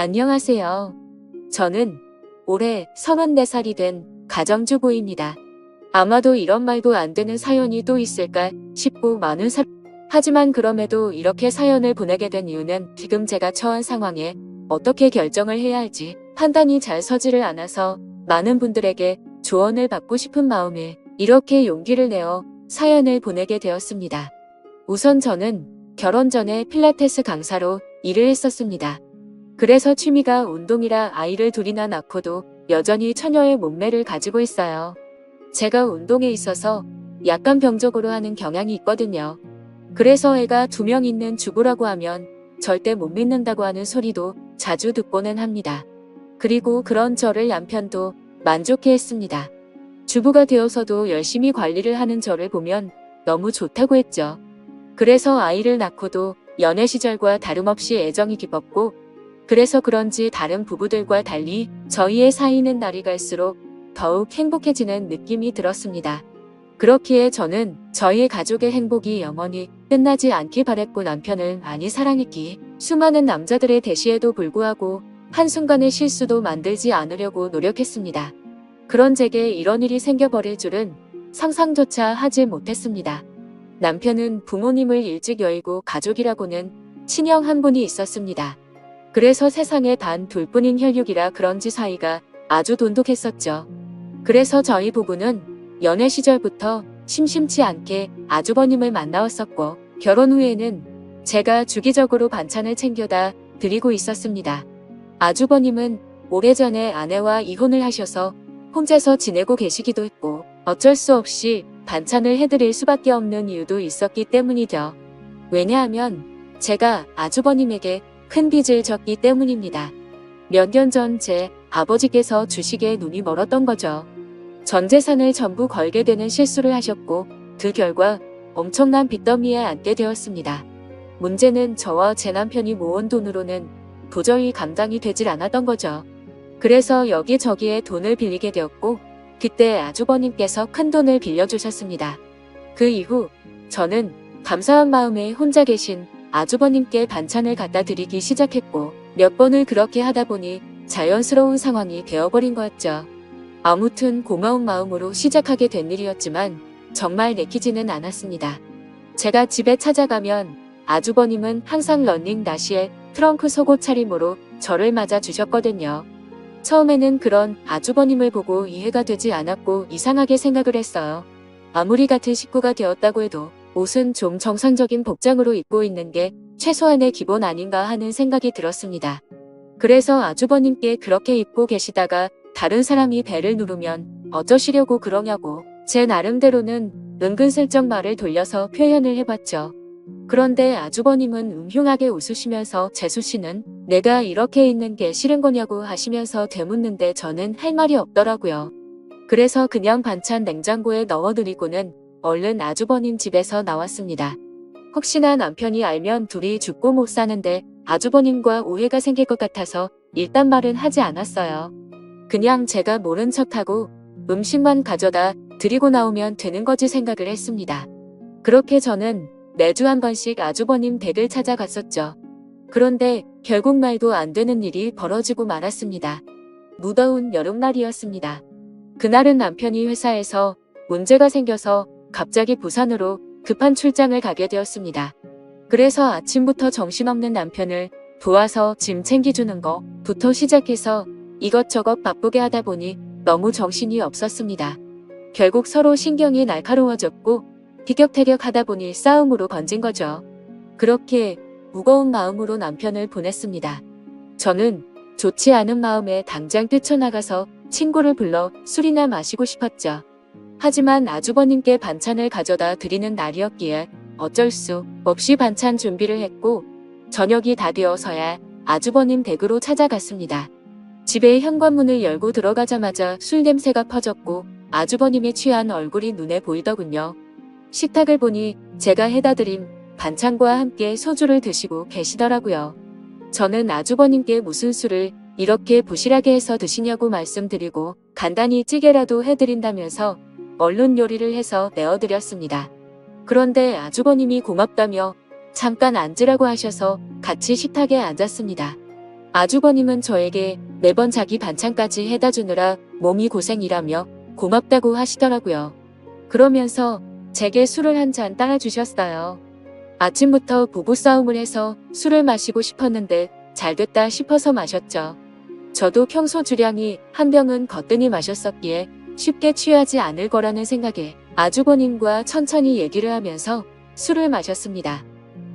안녕하세요. 저는 올해 34살이 된 가정주부입니다. 아마도 이런 말도 안 되는 사연이 또 있을까 싶고 많은 하지만 그럼에도 이렇게 사연을 보내게 된 이유는 지금 제가 처한 상황에 어떻게 결정을 해야 할지 판단이 잘 서지를 않아서 많은 분들에게 조언을 받고 싶은 마음에 이렇게 용기를 내어 사연을 보내게 되었습니다. 우선 저는 결혼 전에 필라테스 강사로 일을 했었습니다. 그래서 취미가 운동이라 아이를 둘이나 낳고도 여전히 처녀의 몸매를 가지고 있어요. 제가 운동에 있어서 약간 병적으로 하는 경향이 있거든요. 그래서 애가 2명 있는 주부라고 하면 절대 못 믿는다고 하는 소리도 자주 듣고는 합니다. 그리고 그런 저를 남편도 만족해 했습니다. 주부가 되어서도 열심히 관리를 하는 저를 보면 너무 좋다고 했죠. 그래서 아이를 낳고도 연애 시절과 다름없이 애정이 깊었고, 그래서 그런지 다른 부부들과 달리 저희의 사이는 날이 갈수록 더욱 행복해지는 느낌이 들었습니다. 그렇기에 저는 저희 가족의 행복이 영원히 끝나지 않길 바랬고 남편을 많이 사랑했기에 수많은 남자들의 대시에도 불구하고 한순간의 실수도 만들지 않으려고 노력했습니다. 그런 제게 이런 일이 생겨버릴 줄은 상상조차 하지 못했습니다. 남편은 부모님을 일찍 여의고 가족이라고는 친형 한 분이 있었습니다. 그래서 세상에 단 둘뿐인 혈육이라 그런지 사이가 아주 돈독했었죠. 그래서 저희 부부는 연애 시절부터 심심치 않게 아주버님을 만나왔었고 결혼 후에는 제가 주기적으로 반찬을 챙겨다 드리고 있었습니다. 아주버님은 오래전에 아내와 이혼을 하셔서 혼자서 지내고 계시기도 했고 어쩔 수 없이 반찬을 해드릴 수밖에 없는 이유도 있었기 때문이죠. 왜냐하면 제가 아주버님에게 큰 빚을 졌기 때문입니다. 몇 년 전 제 아버지께서 주식에 눈이 멀었던 거죠. 전 재산을 전부 걸게 되는 실수를 하셨고 그 결과 엄청난 빚더미에 앉게 되었습니다. 문제는 저와 제 남편이 모은 돈으로는 도저히 감당이 되질 않았던 거죠. 그래서 여기저기에 돈을 빌리게 되었고 그때 아주버님께서 큰 돈을 빌려주셨습니다. 그 이후 저는 감사한 마음에 혼자 계신 아주버님께 반찬을 갖다 드리기 시작했고 몇 번을 그렇게 하다 보니 자연스러운 상황이 되어버린 거였죠. 아무튼 고마운 마음으로 시작하게 된 일이었지만 정말 내키지는 않았습니다. 제가 집에 찾아가면 아주버님은 항상 러닝 나시에 트렁크 속옷 차림으로 저를 맞아 주셨거든요. 처음에는 그런 아주버님을 보고 이해가 되지 않았고 이상하게 생각을 했어요. 아무리 같은 식구가 되었다고 해도 옷은 좀 정상적인 복장으로 입고 있는 게 최소한의 기본 아닌가 하는 생각이 들었습니다. 그래서 아주버님께 그렇게 입고 계시다가 다른 사람이 배를 누르면 어쩌시려고 그러냐고 제 나름대로는 은근슬쩍 말을 돌려서 표현을 해봤죠. 그런데 아주버님은 흉하게 웃으시면서 재수씨는 내가 이렇게 있는 게 싫은 거냐고 하시면서 되묻는데 저는 할 말이 없더라고요. 그래서 그냥 반찬 냉장고에 넣어드리고는 얼른 아주버님 집에서 나왔습니다. 혹시나 남편이 알면 둘이 죽고 못 사는데 아주버님과 오해가 생길 것 같아서 일단 말은 하지 않았어요. 그냥 제가 모른 척하고 음식만 가져다 드리고 나오면 되는 거지 생각을 했습니다. 그렇게 저는 매주 한 번씩 아주버님 댁을 찾아갔었죠. 그런데 결국 말도 안 되는 일이 벌어지고 말았습니다. 무더운 여름날이었습니다. 그날은 남편이 회사에서 문제가 생겨서 갑자기 부산으로 급한 출장을 가게 되었습니다. 그래서 아침부터 정신없는 남편을 도와서 짐 챙겨주는 것부터 시작해서 이것저것 바쁘게 하다 보니 너무 정신이 없었습니다. 결국 서로 신경이 날카로워졌고 티격태격하다 보니 싸움으로 번진 거죠. 그렇게 무거운 마음으로 남편을 보냈습니다. 저는 좋지 않은 마음에 당장 뛰쳐나가서 친구를 불러 술이나 마시고 싶었죠. 하지만 아주버님께 반찬을 가져다 드리는 날이었기에 어쩔 수 없이 반찬 준비를 했고 저녁이 다 되어서야 아주버님 댁으로 찾아갔습니다. 집의 현관문을 열고 들어가자마자 술 냄새가 퍼졌고 아주버님이 취한 얼굴이 눈에 보이더군요. 식탁을 보니 제가 해다 드린 반찬과 함께 소주를 드시고 계시더라고요. 저는 아주버님께 무슨 술을 이렇게 부실하게 해서 드시냐고 말씀드리고 간단히 찌개라도 해드린다면서 얼른 요리를 해서 내어드렸습니다. 그런데 아주버님이 고맙다며 잠깐 앉으라고 하셔서 같이 식탁에 앉았습니다. 아주버님은 저에게 매번 자기 반찬까지 해다 주느라 몸이 고생이라며 고맙다고 하시더라고요. 그러면서 제게 술을 한 잔 따라주셨어요. 아침부터 부부싸움을 해서 술을 마시고 싶었는데 잘됐다 싶어서 마셨죠. 저도 평소 주량이 한 병은 거뜬히 마셨었기에 쉽게 취하지 않을 거라는 생각에 아주버님과 천천히 얘기를 하면서 술을 마셨습니다.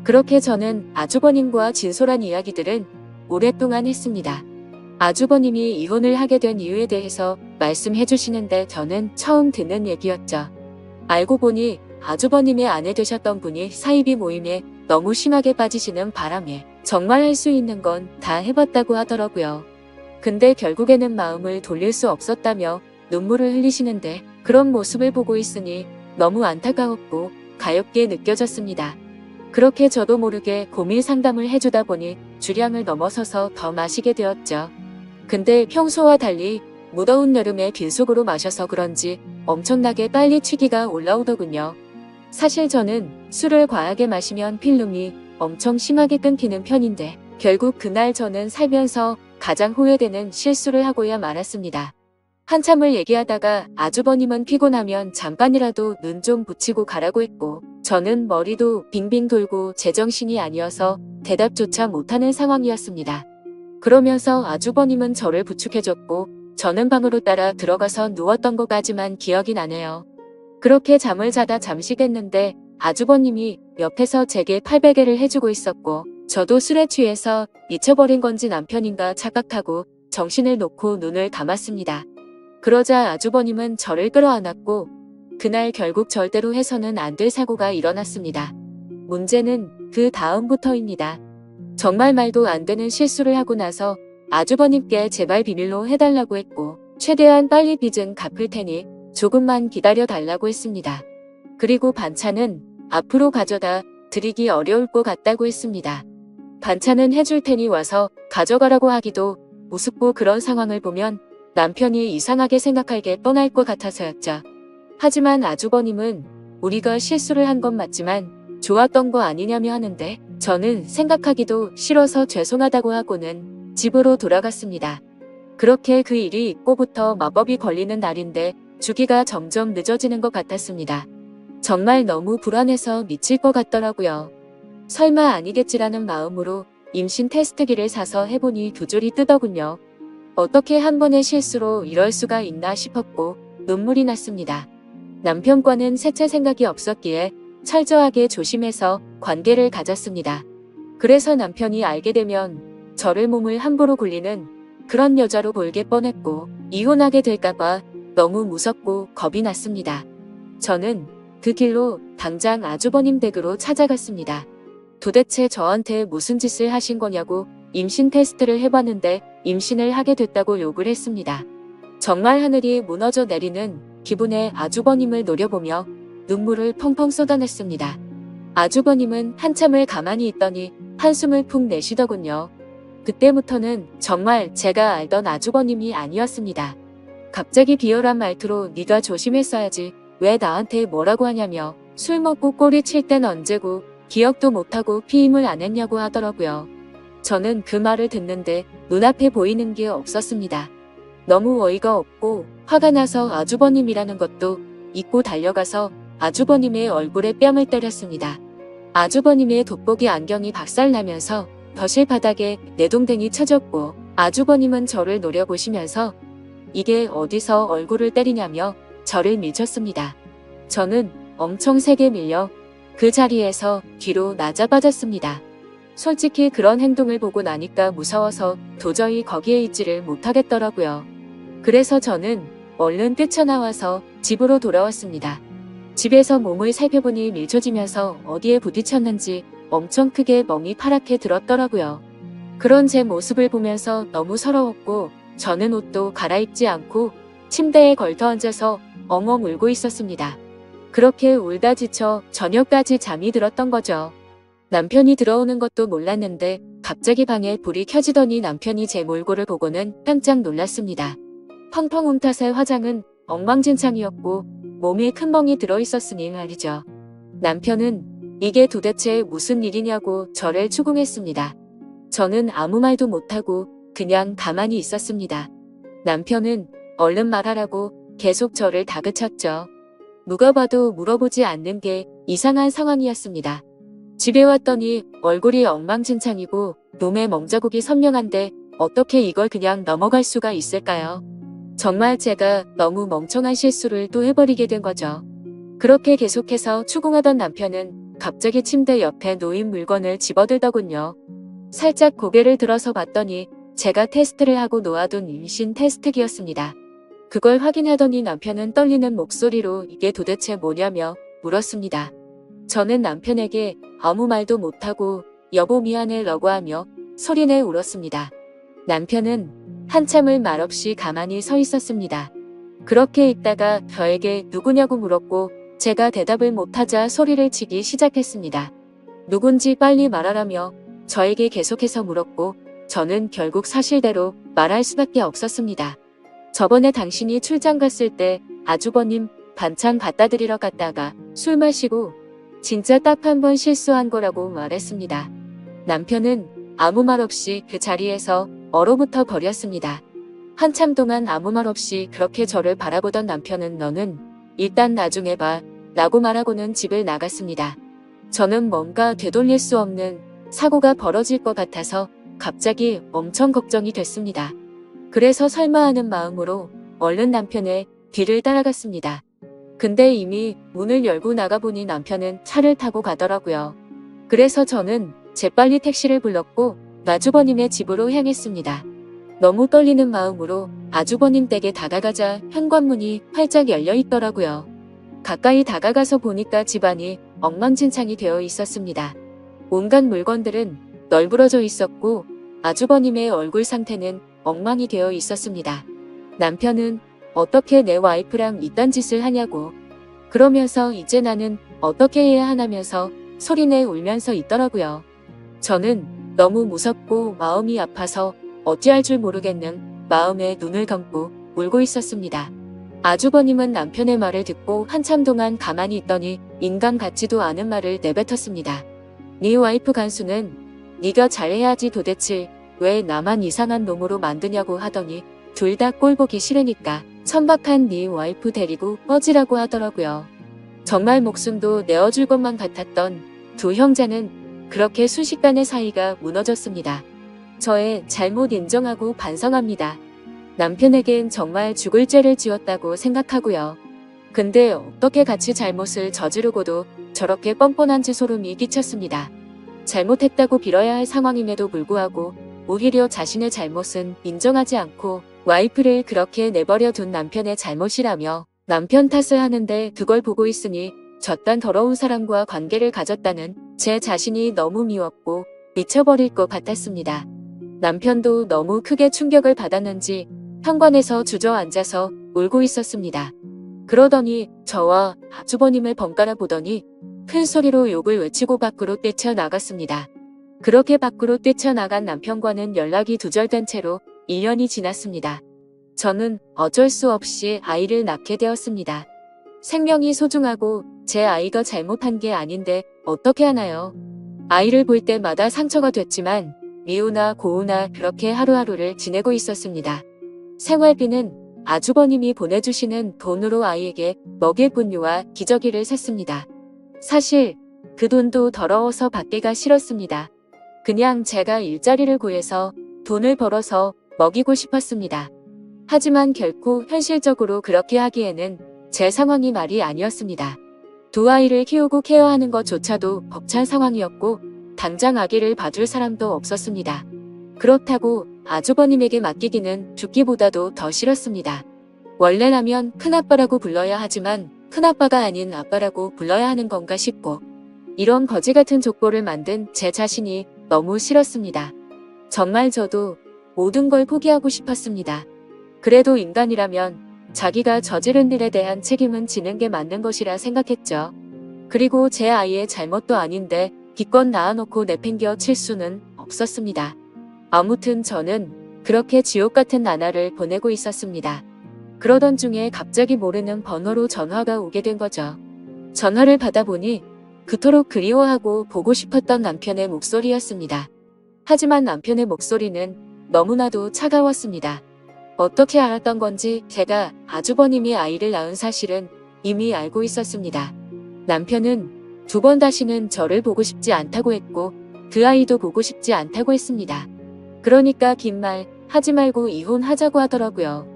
그렇게 저는 아주버님과 진솔한 이야기들은 오랫동안 했습니다. 아주버님이 이혼을 하게 된 이유에 대해서 말씀해 주시는데 저는 처음 듣는 얘기였죠. 알고 보니 아주버님의 아내 되셨던 분이 사이비 모임에 너무 심하게 빠지시는 바람에 정말 할 수 있는 건 다 해봤다고 하더라고요. 근데 결국에는 마음을 돌릴 수 없었다며 눈물을 흘리시는데 그런 모습을 보고 있으니 너무 안타까웠고 가엾게 느껴졌습니다. 그렇게 저도 모르게 고민 상담을 해주다 보니 주량을 넘어서서 더 마시게 되었죠. 근데 평소와 달리 무더운 여름에 빈속으로 마셔서 그런지 엄청나게 빨리 취기가 올라오더군요. 사실 저는 술을 과하게 마시면 필름이 엄청 심하게 끊기는 편인데 결국 그날 저는 살면서 가장 후회되는 실수를 하고야 말았습니다. 한참을 얘기하다가 아주버님은 피곤하면 잠깐이라도 눈 좀 붙이고 가라고 했고 저는 머리도 빙빙 돌고 제정신이 아니어서 대답조차 못하는 상황이었습니다. 그러면서 아주버님은 저를 부축해줬고 저는 방으로 따라 들어가서 누웠던 것까지만 기억이 나네요. 그렇게 잠을 자다 잠시 깼는데 아주버님이 옆에서 제게 팔베개를 해주고 있었고 저도 술에 취해서 미쳐버린 건지 남편인가 착각하고 정신을 놓고 눈을 감았습니다. 그러자 아주버님은 저를 끌어안았고 그날 결국 절대로 해서는 안 될 사고가 일어났습니다. 문제는 그 다음부터입니다. 정말 말도 안 되는 실수를 하고 나서 아주버님께 제발 비밀로 해달라고 했고 최대한 빨리 빚은 갚을 테니 조금만 기다려 달라고 했습니다. 그리고 반찬은 앞으로 가져다 드리기 어려울 것 같다고 했습니다. 반찬은 해줄 테니 와서 가져가라고 하기도 우습고 그런 상황을 보면 남편이 이상하게 생각할 게 뻔할 것 같아서였죠. 하지만 아주버님은 우리가 실수를 한 건 맞지만 좋았던 거 아니냐며 하는데 저는 생각하기도 싫어서 죄송하다고 하고는 집으로 돌아갔습니다. 그렇게 그 일이 있고부터 마법이 걸리는 날인데 주기가 점점 늦어지는 것 같았습니다. 정말 너무 불안해서 미칠 것 같더라고요. 설마 아니겠지라는 마음으로 임신 테스트기를 사서 해보니 두 줄이 뜨더군요. 어떻게 한 번의 실수로 이럴 수가 있나 싶었고 눈물이 났습니다. 남편과는 셋째 생각이 없었기에 철저하게 조심해서 관계를 가졌습니다. 그래서 남편이 알게 되면 저를 몸을 함부로 굴리는 그런 여자로 보이게 뻔했고 이혼하게 될까봐 너무 무섭고 겁이 났습니다. 저는 그 길로 당장 아주버님 댁으로 찾아갔습니다. 도대체 저한테 무슨 짓을 하신 거냐고 임신 테스트를 해봤는데 임신을 하게 됐다고 욕을 했습니다. 정말 하늘이 무너져 내리는 기분에 아주버님을 노려보며 눈물을 펑펑 쏟아냈습니다. 아주버님은 한참을 가만히 있더니 한숨을 푹 내쉬더군요. 그때부터는 정말 제가 알던 아주버님이 아니었습니다. 갑자기 비열한 말투로 네가 조심했어야지 왜 나한테 뭐라고 하냐며 술 먹고 꼬리 칠 땐 언제고 기억도 못하고 피임을 안 했냐고 하더라고요. 저는 그 말을 듣는데 눈앞에 보이는 게 없었습니다. 너무 어이가 없고 화가 나서 아주버님이라는 것도 잊고 달려가서 아주버님의 얼굴에 뺨을 때렸습니다. 아주버님의 돋보기 안경이 박살나면서 거실 바닥에 내동댕이 쳐졌고 아주버님은 저를 노려보시면서 이게 어디서 얼굴을 때리냐며 저를 밀쳤습니다. 저는 엄청 세게 밀려 그 자리에서 뒤로 나자빠졌습니다. 솔직히 그런 행동을 보고 나니까 무서워서 도저히 거기에 있지를 못하겠더라고요. 그래서 저는 얼른 뛰쳐나와서 집으로 돌아왔습니다. 집에서 몸을 살펴보니 밀쳐지면서 어디에 부딪혔는지 엄청 크게 멍이 파랗게 들었더라고요. 그런 제 모습을 보면서 너무 서러웠고 저는 옷도 갈아입지 않고 침대에 걸터앉아서 엉엉 울고 있었습니다. 그렇게 울다 지쳐 저녁까지 잠이 들었던 거죠. 남편이 들어오는 것도 몰랐는데 갑자기 방에 불이 켜지더니 남편이 제 몰골을 보고는 깜짝 놀랐습니다. 펑펑 운 탓에 화장은 엉망진창이었고 몸에 큰 멍이 들어있었으니 말이죠. 남편은 이게 도대체 무슨 일이냐고 저를 추궁했습니다. 저는 아무 말도 못하고 그냥 가만히 있었습니다. 남편은 얼른 말하라고 계속 저를 다그쳤죠. 누가 봐도 물어보지 않는 게 이상한 상황이었습니다. 집에 왔더니 얼굴이 엉망진창이고 몸에 멍자국이 선명한데 어떻게 이걸 그냥 넘어갈 수가 있을까요? 정말 제가 너무 멍청한 실수를 또 해버리게 된 거죠. 그렇게 계속해서 추궁하던 남편은 갑자기 침대 옆에 놓인 물건을 집어들더군요. 살짝 고개를 들어서 봤더니 제가 테스트를 하고 놓아둔 임신 테스트기였습니다. 그걸 확인하더니 남편은 떨리는 목소리로 이게 도대체 뭐냐며 물었습니다. 저는 남편에게 아무 말도 못하고 여보 미안해 라고 하며 소리내 울었습니다. 남편은 한참을 말없이 가만히 서 있었습니다. 그렇게 있다가 저에게 누구냐고 물었고 제가 대답을 못하자 소리를 치기 시작했습니다. 누군지 빨리 말하라며 저에게 계속해서 물었고 저는 결국 사실대로 말할 수밖에 없었습니다. 저번에 당신이 출장 갔을 때 아주버님 반찬 갖다 드리러 갔다가 술 마시고 진짜 딱 한 번 실수한 거라고 말했습니다. 남편은 아무 말 없이 그 자리에서 얼어붙어 버렸습니다. 한참 동안 아무 말 없이 그렇게 저를 바라보던 남편은 너는 일단 나중에 봐 라고 말하고는 집을 나갔습니다. 저는 뭔가 되돌릴 수 없는 사고가 벌어질 것 같아서 갑자기 엄청 걱정이 됐습니다. 그래서 설마 하는 마음으로 얼른 남편의 뒤를 따라갔습니다. 근데 이미 문을 열고 나가보니 남편은 차를 타고 가더라고요. 그래서 저는 재빨리 택시를 불렀고 아주버님의 집으로 향했습니다. 너무 떨리는 마음으로 아주버님 댁에 다가가자 현관문이 활짝 열려 있더라고요. 가까이 다가가서 보니까 집안이 엉망진창이 되어 있었습니다. 온갖 물건들은 널브러져 있었고 아주버님의 얼굴 상태는 엉망이 되어 있었습니다. 남편은 어떻게 내 와이프랑 이딴 짓을 하냐고 그러면서 이제 나는 어떻게 해야 하나면서 소리내 울면서 있더라고요. 저는 너무 무섭고 마음이 아파서 어찌할 줄 모르겠는 마음에 눈을 감고 울고 있었습니다. 아주버님은 남편의 말을 듣고 한참 동안 가만히 있더니 인간 같지도 않은 말을 내뱉었습니다. 네 와이프 간수는 네가 잘해야지 도대체 왜 나만 이상한 놈으로 만드냐고 하더니 둘 다 꼴보기 싫으니까 천박한 네 와이프 데리고 꺼지라고 하더라고요. 정말 목숨도 내어줄 것만 같았던 두 형제는 그렇게 순식간에 사이가 무너졌습니다. 저의 잘못 인정하고 반성합니다. 남편에겐 정말 죽을 죄를 지었다고 생각하고요. 근데 어떻게 같이 잘못을 저지르고도 저렇게 뻔뻔한지 소름이 끼쳤습니다. 잘못했다고 빌어야 할 상황임에도 불구하고 오히려 자신의 잘못은 인정하지 않고 와이프를 그렇게 내버려 둔 남편의 잘못이라며 남편 탓을 하는데 그걸 보고 있으니 저딴 더러운 사람과 관계를 가졌다는 제 자신이 너무 미웠고 미쳐버릴 것 같았습니다. 남편도 너무 크게 충격을 받았는지 현관에서 주저앉아서 울고 있었습니다. 그러더니 저와 아주버님을 번갈아 보더니 큰 소리로 욕을 외치고 밖으로 뛰쳐나갔습니다. 그렇게 밖으로 뛰쳐나간 남편과는 연락이 두절된 채로 1년이 지났습니다. 저는 어쩔 수 없이 아이를 낳게 되었습니다. 생명이 소중하고 제 아이가 잘못한 게 아닌데 어떻게 하나요? 아이를 볼 때마다 상처가 됐지만 미우나 고우나 그렇게 하루하루를 지내고 있었습니다. 생활비는 아주버님이 보내주시는 돈으로 아이에게 먹일 분유와 기저귀를 샀습니다. 사실 그 돈도 더러워서 받기가 싫었습니다. 그냥 제가 일자리를 구해서 돈을 벌어서 먹이고 싶었습니다. 하지만 결코 현실적으로 그렇게 하기에는 제 상황이 말이 아니었습니다. 두 아이를 키우고 케어하는 것조차도 벅찬 상황이었고 당장 아기를 봐줄 사람도 없었습니다. 그렇다고 아주버님에게 맡기기는 죽기보다도 더 싫었습니다. 원래라면 큰아빠라고 불러야 하지만 큰아빠가 아닌 아빠라고 불러야 하는 건가 싶고 이런 거지 같은 족보를 만든 제 자신이 너무 싫었습니다. 정말 저도 모든 걸 포기하고 싶었습니다. 그래도 인간이라면 자기가 저지른 일에 대한 책임은 지는 게 맞는 것이라 생각했죠. 그리고 제 아이의 잘못도 아닌데 기껏 낳아놓고 내팽겨 칠 수는 없었습니다. 아무튼 저는 그렇게 지옥 같은 나날을 보내고 있었습니다. 그러던 중에 갑자기 모르는 번호로 전화가 오게 된 거죠. 전화를 받아보니 그토록 그리워하고 보고 싶었던 남편의 목소리였습니다. 하지만 남편의 목소리는 너무나도 차가웠습니다. 어떻게 알았던 건지 제가 아주버님이 아이를 낳은 사실은 이미 알고 있었습니다. 남편은 2번 다시는 저를 보고 싶지 않다고 했고 그 아이도 보고 싶지 않다고 했습니다. 그러니까 긴 말 하지 말고 이혼하자고 하더라고요.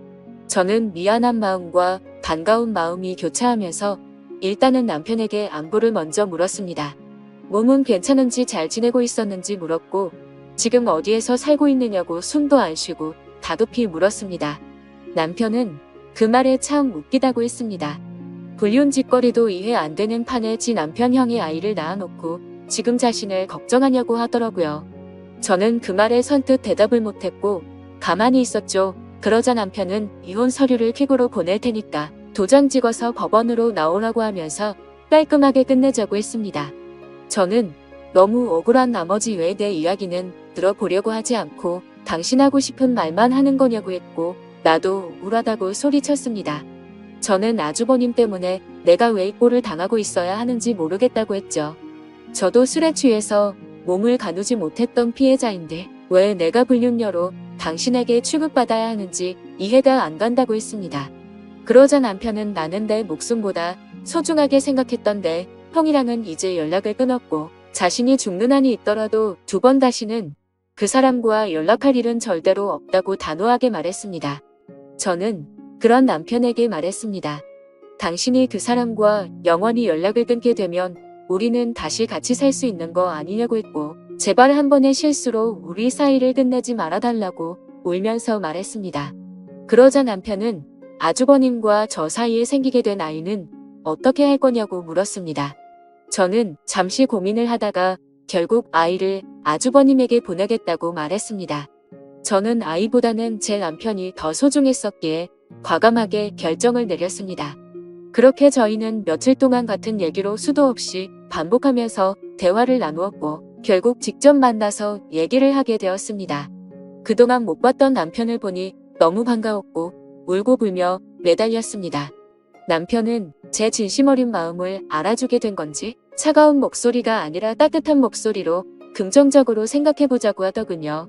저는 미안한 마음과 반가운 마음이 교차하면서 일단은 남편에게 안부를 먼저 물었습니다. 몸은 괜찮은지 잘 지내고 있었는지 물었고 지금 어디에서 살고 있느냐고 숨도 안 쉬고 다급히 물었습니다. 남편은 그 말에 참 웃기다고 했습니다. 불륜 짓거리도 이해 안 되는 판에 지 남편 형이 아이를 낳아놓고 지금 자신을 걱정하냐고 하더라고요. 저는 그 말에 선뜻 대답을 못했고 가만히 있었죠. 그러자 남편은 이혼 서류를 퀵으로 보낼 테니까 도장 찍어서 법원으로 나오라고 하면서 깔끔하게 끝내자고 했습니다. 저는 너무 억울한 나머지 왜 내 이야기는 들어보려고 하지 않고 당신 하고 싶은 말만 하는 거냐고 했고 나도 우울하다고 소리쳤습니다. 저는 아주버님 때문에 내가 왜 이 꼴을 당하고 있어야 하는지 모르겠다고 했죠. 저도 술에 취해서 몸을 가누지 못했던 피해자인데 왜 내가 불륜녀로 당신에게 취급받아야 하는지 이해가 안 간다고 했습니다. 그러자 남편은 나는 내 목숨보다 소중하게 생각했던데 형이랑은 이제 연락을 끊었고 자신이 죽는 한이 있더라도 2번 다시는 그 사람과 연락할 일은 절대로 없다고 단호하게 말했습니다. 저는 그런 남편에게 말했습니다. 당신이 그 사람과 영원히 연락을 끊게 되면 우리는 다시 같이 살 수 있는 거 아니냐고 했고 제발 한 번의 실수로 우리 사이를 끝내지 말아달라고 울면서 말했습니다. 그러자 남편은 아주버님과 저 사이에 생기게 된 아이는 어떻게 할 거냐고 물었습니다. 저는 잠시 고민을 하다가 결국 아이를 아주버님에게 보내겠다고 말했습니다. 저는 아이보다는 제 남편이 더 소중했었기에 과감하게 결정을 내렸습니다. 그렇게 저희는 며칠 동안 같은 얘기로 수도 없이 반복하면서 대화를 나누었고 결국 직접 만나서 얘기를 하게 되었습니다. 그동안 못 봤던 남편을 보니 너무 반가웠고 울고 불며 매달렸습니다. 남편은 제 진심 어린 마음을 알아주게 된 건지 차가운 목소리가 아니라 따뜻한 목소리로 긍정적으로 생각해보자고 하더군요.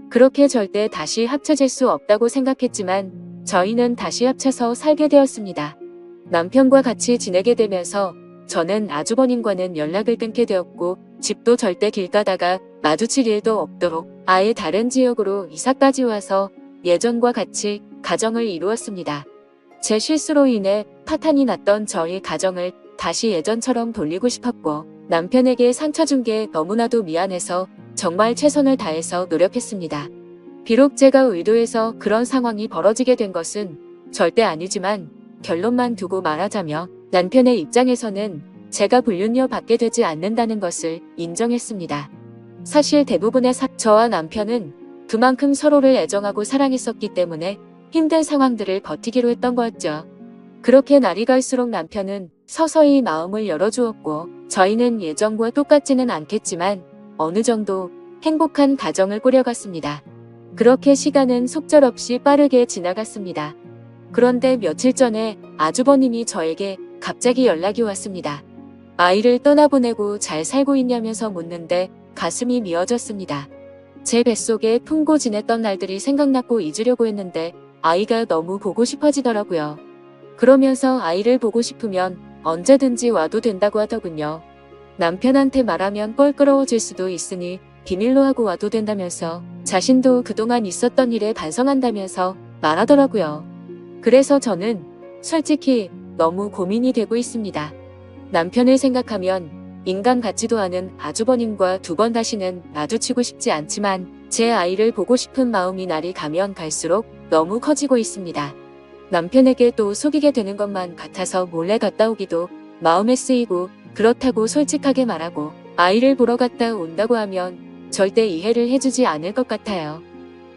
그렇게 절대 다시 합쳐질 수 없다고 생각했지만 저희는 다시 합쳐서 살게 되었습니다. 남편과 같이 지내게 되면서 저는 아주버님과는 연락을 끊게 되었고 집도 절대 길 가다가 마주칠 일도 없도록 아예 다른 지역으로 이사까지 와서 예전과 같이 가정을 이루었습니다. 제 실수로 인해 파탄이 났던 저희 가정을 다시 예전처럼 돌리고 싶었고 남편에게 상처 준 게 너무나도 미안해서 정말 최선을 다해서 노력했습니다. 비록 제가 의도해서 그런 상황이 벌어지게 된 것은 절대 아니지만 결론만 두고 말하자면 남편의 입장에서는 제가 불륜녀 받게 되지 않는다는 것을 인정했습니다. 사실 대부분의 저와 남편은 그만큼 서로를 애정하고 사랑했었기 때문에 힘든 상황들을 버티기로 했던 거였죠. 그렇게 날이 갈수록 남편은 서서히 마음을 열어주었고 저희는 예전과 똑같지는 않겠지만 어느 정도 행복한 가정을 꾸려갔습니다. 그렇게 시간은 속절없이 빠르게 지나갔습니다. 그런데 며칠 전에 아주버님이 저에게 갑자기 연락이 왔습니다. 아이를 떠나보내고 잘 살고 있냐면서 묻는데 가슴이 미어졌습니다. 제 뱃속에 품고 지냈던 날들이 생각났고 잊으려고 했는데 아이가 너무 보고 싶어지더라고요. 그러면서 아이를 보고 싶으면 언제든지 와도 된다고 하더군요. 남편한테 말하면 껄끄러워질 수도 있으니 비밀로 하고 와도 된다면서 자신도 그동안 있었던 일에 반성한다면서 말하더라고요. 그래서 저는 솔직히 너무 고민이 되고 있습니다. 남편을 생각하면 인간 같지도 않은 아주버님과 2번 다시는 마주치고 싶지 않지만 제 아이를 보고 싶은 마음이 날이 가면 갈수록 너무 커지고 있습니다. 남편에게 또 속이게 되는 것만 같아서 몰래 갔다 오기도 마음에 쓰이고 그렇다고 솔직하게 말하고 아이를 보러 갔다 온다고 하면 절대 이해를 해주지 않을 것 같아요.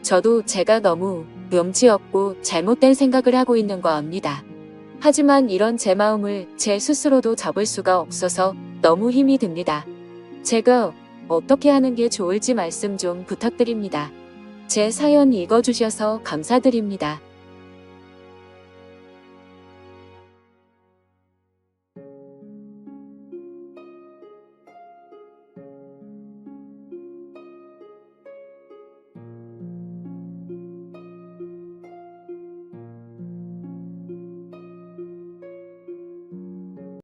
저도 제가 너무 염치 없고 잘못된 생각을 하고 있는 거 압니다. 하지만 이런 제 마음을 제 스스로도 잡을 수가 없어서 너무 힘이 듭니다. 제가 어떻게 하는 게 좋을지 말씀 좀 부탁드립니다. 제 사연 읽어주셔서 감사드립니다.